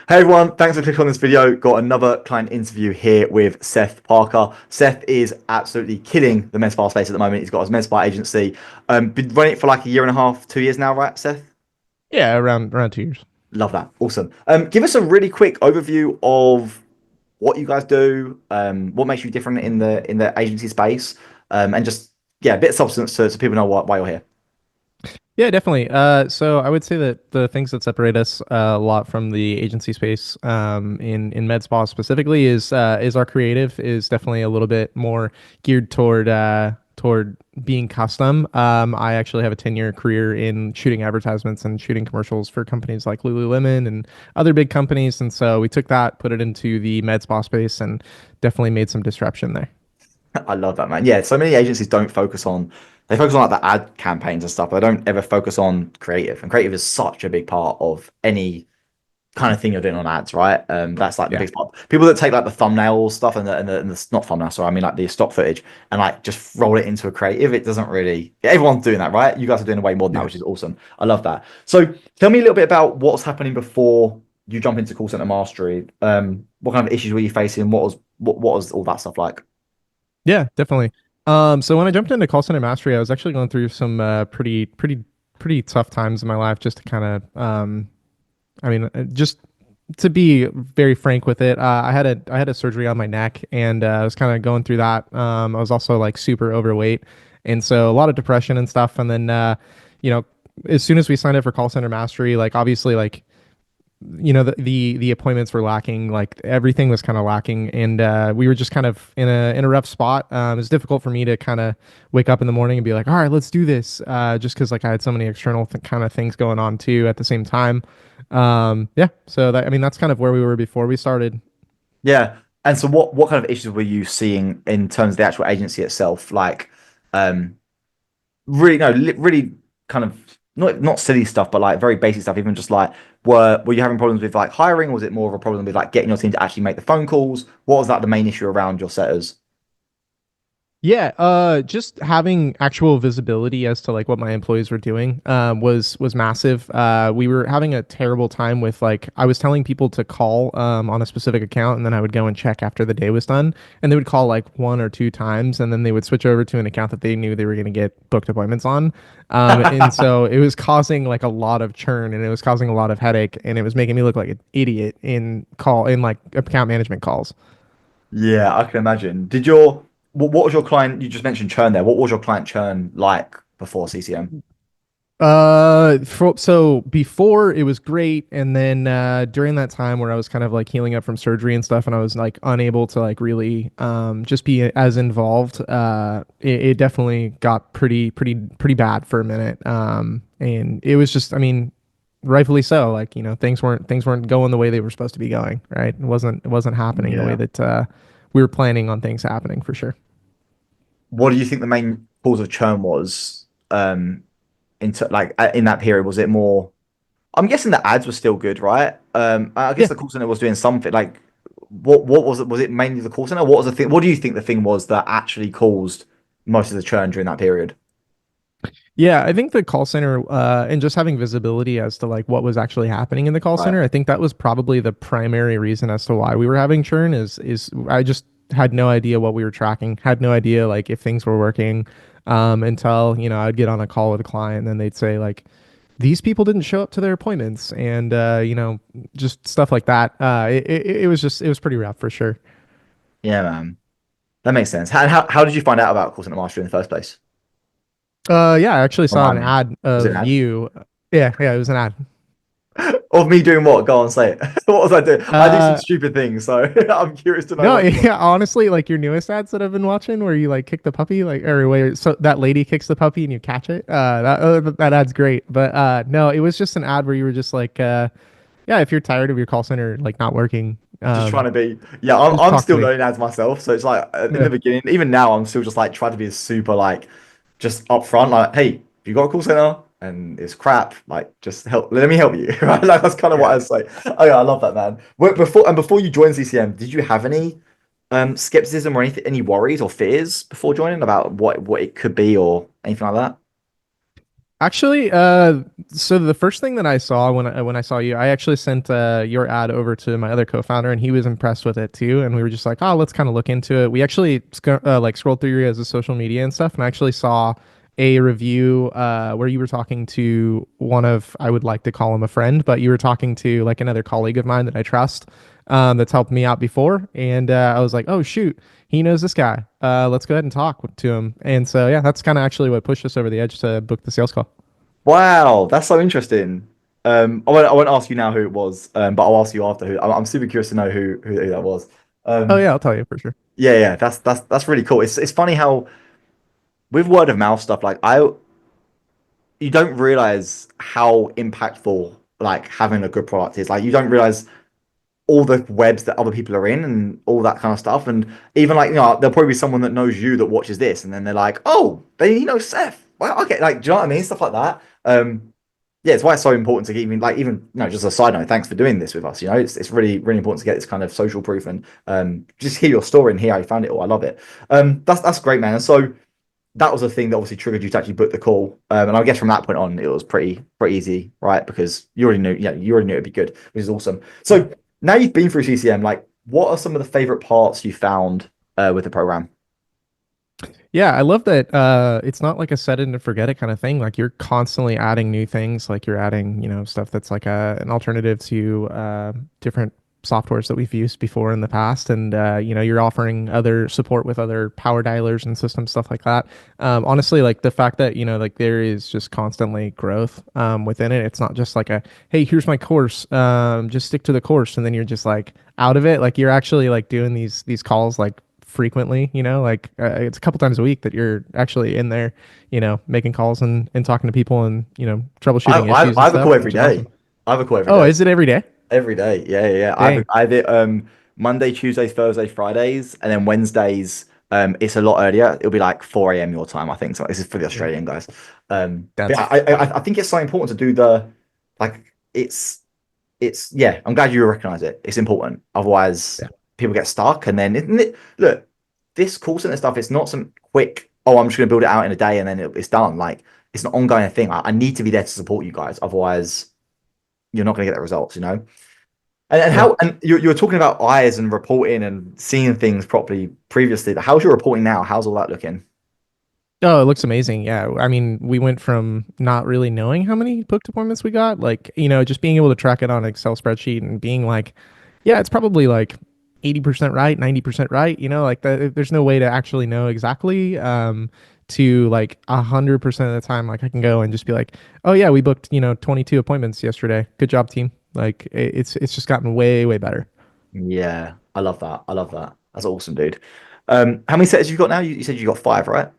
Hey everyone, thanks for clicking on this video. Got another client interview here with Seth Parker. Seth is absolutely killing the med spa space at the moment. He's got his med spa agency. Been running it for like a year and a half, 2 years now, right, Seth? Yeah, around 2 years. Love that. Awesome. Give us a really quick overview of what you guys do, what makes you different in the agency space, and just yeah, a bit of substance so people know why you're here. Yeah, definitely. So I would say that the things that separate us a lot from the agency space, in med spa specifically, is our creative is definitely a little bit more geared toward being custom. I actually have a 10-year career in shooting advertisements and shooting commercials for companies like Lululemon and other big companies, and so we took that, put it into the med spa space, and definitely made some disruption there. I love that, man. Yeah, so many agencies don't focus on they focus on like the ad campaigns and stuff, but they don't ever focus on creative. And creative is such a big part of any kind of thing you're doing on ads, right? That's like the Yeah. big part. People that take like the thumbnail stuff and the not thumbnail, sorry, I mean like the stock footage and like just roll it into a creative. It doesn't really. Everyone's doing that, right? You guys are doing way more than that, Yeah. which is awesome. I love that. So tell me a little bit about what's happening before you jump into call center mastery. What kind of issues were you facing? What was all that stuff like? Yeah, definitely. So when I jumped into call center mastery, I was actually going through some pretty tough times in my life. Just to kind of, just to be very frank with it, I had a surgery on my neck, and I was kind of going through that. I was also like super overweight, and so a lot of depression and stuff. And then, you know, as soon as we signed up for call center mastery, like obviously, like the appointments were lacking, like everything was kind of lacking, and we were just kind of in a rough spot. It was difficult for me to kind of wake up in the morning and be like, all right, let's do this, just because like I had so many external kind of things going on too at the same time. Yeah, so that, I mean, that's kind of where we were before we started. Yeah. And so what kind of issues were you seeing in terms of the actual agency itself? Like um really no really kind of not silly stuff, but like very basic stuff, even just like were you having problems with like hiring, or was it more of a problem with like getting your team to actually make the phone calls? What was that the main issue around your setters? Yeah, just having actual visibility as to like what my employees were doing was massive. We were having a terrible time with, like, I was telling people to call on a specific account, and then I would go and check after the day was done, and they would call like one or two times, and then they would switch over to an account that they knew they were going to get booked appointments on. And so it was causing like a lot of churn, and it was causing a lot of headache, and it was making me look like an idiot in like account management calls. Yeah, I can imagine. What was your client, you just mentioned churn there. What was your client churn like before CCM? So before it was great, and then during that time where I was kind of like healing up from surgery and stuff, and I was like unable to like really just be as involved, it definitely got pretty bad for a minute. And it was just, I mean, rightfully so. Like, things weren't going the way they were supposed to be going, right? It wasn't happening the way Yeah. that we were planning on things happening for sure. What do you think the main cause of churn was? Like in that period, was it more? I'm guessing the ads were still good, right? I guess Yeah. the call center was doing something. Like, what was it? Was it mainly the call center? What was the thing? What do you think the thing was that actually caused most of the churn during that period? Yeah, I think the call center, and just having visibility as to like what was actually happening in the call Right. center, I think that was probably the primary reason as to why we were having churn. Is I just had no idea what we were tracking, had no idea like if things were working, until I'd get on a call with a client, and then they'd say like these people didn't show up to their appointments, and just stuff like that. It was pretty rough for sure. Yeah, man. That makes sense. How did you find out about call center mastery in the first place? Yeah, I actually saw an Remind me. ad Was it an of ad? you. Yeah, it was an ad. Of me doing what? Go on, say it. What was I doing? I do some Uh, stupid things, so I'm curious to know No, what it was. yeah, honestly, like your newest ads that I've been watching, where you like kick the puppy, like, or where so that lady kicks the puppy and you catch it. That ad's great. But no, it was just an ad where you were just like, yeah, if you're tired of your call center like not working, Just trying to be, yeah, just I'm talk to still me. learning ads myself. So it's like in the Yeah, beginning, even now, I'm still just like trying to be super like just upfront, like, hey, if you got a call center and it's crap, like just help, let me help you. Right? Like that's kind of what yeah. I say. Oh yeah, I love that, man. Before you joined CCM, did you have any skepticism or any worries or fears before joining about what it could be or anything like that? Actually, so the first thing that I saw when I saw you, I actually sent your ad over to my other co-founder, and he was impressed with it too. And we were just like, oh, let's kind of look into it. We actually like scrolled through your guys' social media and stuff, and I actually saw a review where you were talking to one of, I would like to call him a friend, but you were talking to like another colleague of mine that I trust, that's helped me out before, and I was like, oh shoot, he knows this guy. Let's go ahead and talk to him. And so yeah, that's kind of actually what pushed us over the edge to book the sales call. Wow, that's so interesting. I won't ask you now who it was, but I'll ask you after who. I'm super curious to know who that was. Oh Um, yeah, I'll tell you for sure. yeah, that's really cool. It's funny how with word of mouth stuff, like I you don't realize how impactful like having a good product is. Like you don't realize all the webs that other people are in and all that kind of stuff. And even like, there'll probably be someone that knows you that watches this, and then they're like, oh, he knows Seth. Well, okay, like, do you know what I mean? Stuff like that. Yeah, it's why it's so important to even like even just a side note. Thanks for doing this with us. It's really important to get this kind of social proof and just hear your story and hear how you found it all. I love it. That's great, man. And so that was the thing that obviously triggered you to actually book the call. And I guess from that point on, it was pretty easy, right? Because you already knew, you already knew it'd be good, which is awesome. So now you've been through CCM, like, what are some of the favorite parts you found with the program? Yeah, I love that it's not like a set it and forget it kind of thing. Like you're constantly adding new things. Like you're adding, stuff that's like an alternative to different softwares that we've used before in the past. And you're offering other support with other power dialers and systems, stuff like that. Honestly, like the fact that, like there is just constantly growth within it. It's not just like a, hey, here's my course. Just stick to the course. And then you're just like out of it. Like you're actually like doing these calls like frequently, like it's a couple times a week that you're actually in there, making calls and talking to people and, I, troubleshooting I, issues I and have a call stuff, every which is awesome. day. I have a call every Oh, day. is it every day? Every day. Yeah. Dang. I have it Monday, Tuesdays, Thursdays, Fridays, and then Wednesdays. It's a lot earlier. It'll be like 4 a.m. your time, I think. So this is for the Yeah. Australian guys. But That's yeah, I think it's so important to do like it's yeah. I'm glad you recognize it. It's important. Otherwise, yeah. people get stuck, and then look, this call center stuff. It's not some quick. Oh, I'm just going to build it out in a day and then it's done. Like it's an ongoing thing. I need to be there to support you guys. Otherwise, you're not going to get the results. And Yeah. how and you were talking about eyes and reporting and seeing things properly previously. But how's your reporting now? How's all that looking? Oh, it looks amazing. Yeah. I mean, we went from not really knowing how many booked appointments we got, like, just being able to track it on an Excel spreadsheet and being like, yeah, it's probably like 80% right, 90% right, like there's no way to actually know exactly. To like 100% of the time, like I can go and just be like, oh yeah, we booked, 22 appointments yesterday. Good job, team. Like it's just gotten way, way better. Yeah, I love that. I love that. That's awesome, dude. How many sets you got now? You said you got five, right?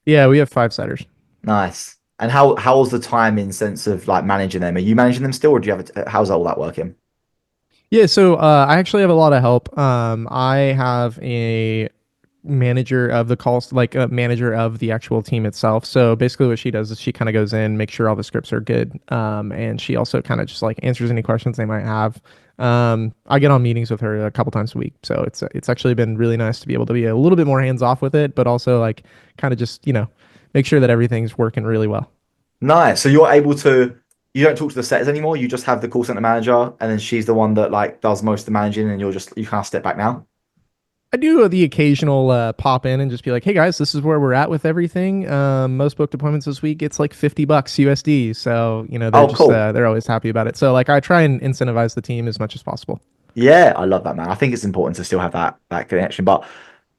Yeah, we have five setters. Nice. And how's the time in sense of like managing them? Are you managing them still, or do you have how's all that working? Yeah, so I actually have a lot of help. I have a manager of the calls, like a manager of the actual team itself. So basically, what she does is she kind of goes in, makes sure all the scripts are good, and she also kind of just like answers any questions they might have. I get on meetings with her a couple times a week, so it's actually been really nice to be able to be a little bit more hands off with it, but also like kind of just make sure that everything's working really well. Nice. So you're able to you don't talk to the setters anymore. You just have the call center manager, and then she's the one that like does most of the managing, and you kind of step back now. I do the occasional pop in and just be like, "Hey guys, this is where we're at with everything. Most booked appointments this week, it's like $50 USD." So they're Oh, just cool. they're always happy about it. So like I try and incentivize the team as much as possible. Yeah, I love that, man. I think it's important to still have that connection. But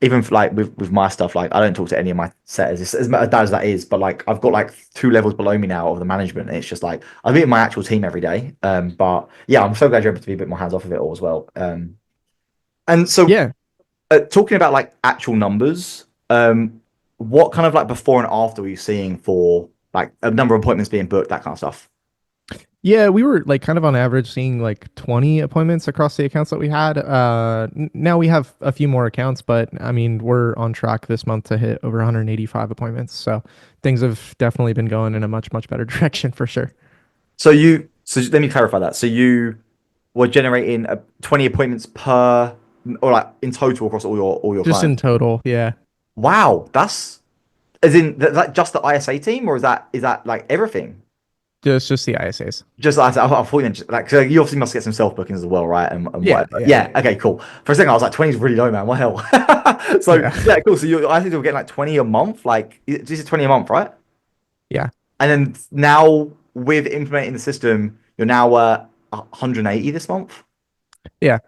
even like with my stuff, like I don't talk to any of my setters. It's as bad as that is, but like I've got like two levels below me now of the management, and it's just like I meet my actual team every day. But yeah, I'm so glad you're able to be a bit more hands off of it all as well. And so Yeah, talking about like actual numbers, what kind of like before and after were you seeing for like a number of appointments being booked, that kind of stuff? yeah, we were like kind of on average seeing like 20 appointments across the accounts that we had. Now we have a few more accounts, but I mean we're on track this month to hit over 185 appointments. So things have definitely been going in a much much better direction for sure. So let me clarify that. So you were generating 20 appointments per, or like in total across all your Just in clients. total, yeah. Wow, that's As in that just the ISA team, or is that like everything? Just the ISAs. Just I thought you meant like so you obviously must get some self bookings as well, right? And Yeah, whatever. yeah, Yeah. yeah, Okay. Cool. For a second, I was like, 20 is really low, man. What hell? So yeah, yeah, cool. So I think you're getting like 20 a month. Like this is 20 a month, right? yeah, And then now with implementing the system, you're now 180 this month. yeah.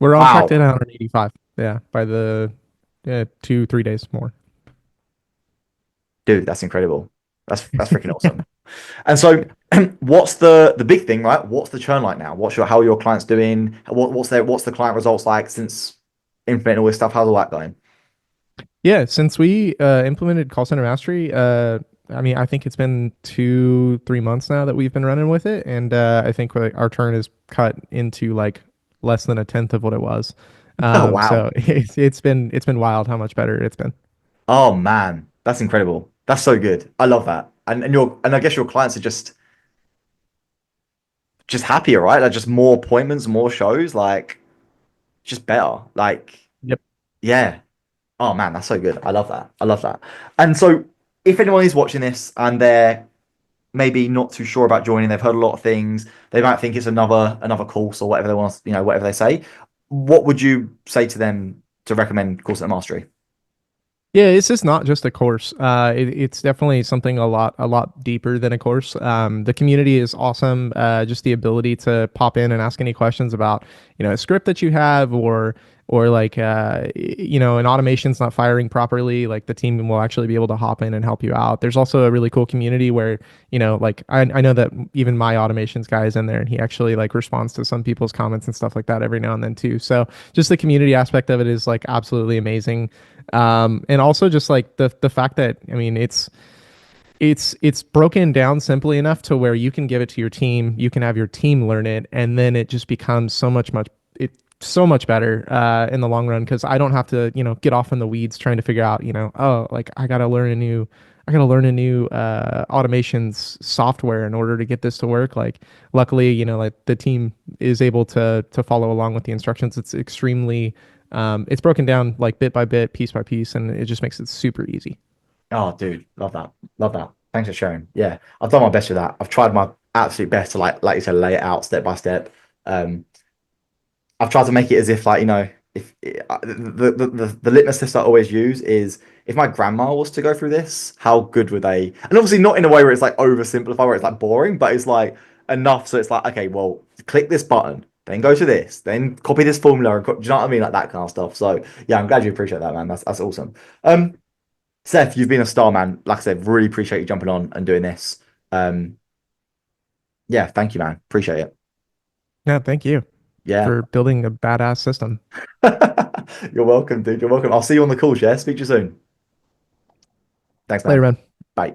We're on track to hit Wow, 185. Yeah, by the 2 3 days more. dude, that's incredible. That's freaking awesome. And so, what's the big thing, right? What's the churn like now? How are your clients doing? What's the client results like since implementing all this stuff? How's all that going? Yeah, since we implemented call center mastery, I mean, I think it's been 2 3 months now that we've been running with it, and I think like, our turn is cut into like less than a tenth of what it was. Oh wow. So it's been wild how much better it's been. Oh man, that's incredible. That's so good. I love that. And I guess your clients are just happier, right? Like just more appointments, more shows, like just better. Like Yep. yeah. Oh man, that's so good. I love that. I love that. And so if anyone is watching this and they're maybe not too sure about joining, they've heard a lot of things, they might think it's another course or whatever they want, whatever they say. What would you say to them to recommend Course at Mastery? Yeah, it's just not just a course. It's definitely something a lot deeper than a course. The community is awesome. Just the ability to pop in and ask any questions about, a script that you have, or like, an automation's not firing properly. Like the team will actually be able to hop in and help you out. There's also a really cool community where, like I know that even my automations guy is in there, and he actually like responds to some people's comments and stuff like that every now and then too. So just the community aspect of it is like absolutely amazing. And also just like the fact that, I mean, it's broken down simply enough to where you can give it to your team, you can have your team learn it, and then it just becomes so much better in the long run, because I don't have to, get off in the weeds trying to figure out, oh, like I gotta learn a new automations software in order to get this to work. Like luckily, like the team is able to follow along with the instructions. It's broken down like bit by bit, piece by piece, and it just makes it super easy. Oh, dude, love that. Love that. Thanks for sharing. Yeah, I've done my best with that. I've tried my absolute best to like you said, lay it out step by step. Um, I've tried to make it as if like if the litmus test I always use is if my grandma was to go through this, how good would they? And obviously not in a way where it's like oversimplified, where it's like boring, but it's like enough so it's like okay, well, click this button, then go to this, then copy this formula, do you know what I mean, like that kind of stuff. So yeah, I'm glad you appreciate that, man. That's awesome. Seth, you've been a star, man. Like I said, really appreciate you jumping on and doing this. Um, yeah, thank you, man. Appreciate it. Yeah, thank you Yeah. for building a badass system. You're welcome, dude. You're welcome. I'll see you on the call, yeah? Speak to you soon. Thanks, Later, man. man. Bye.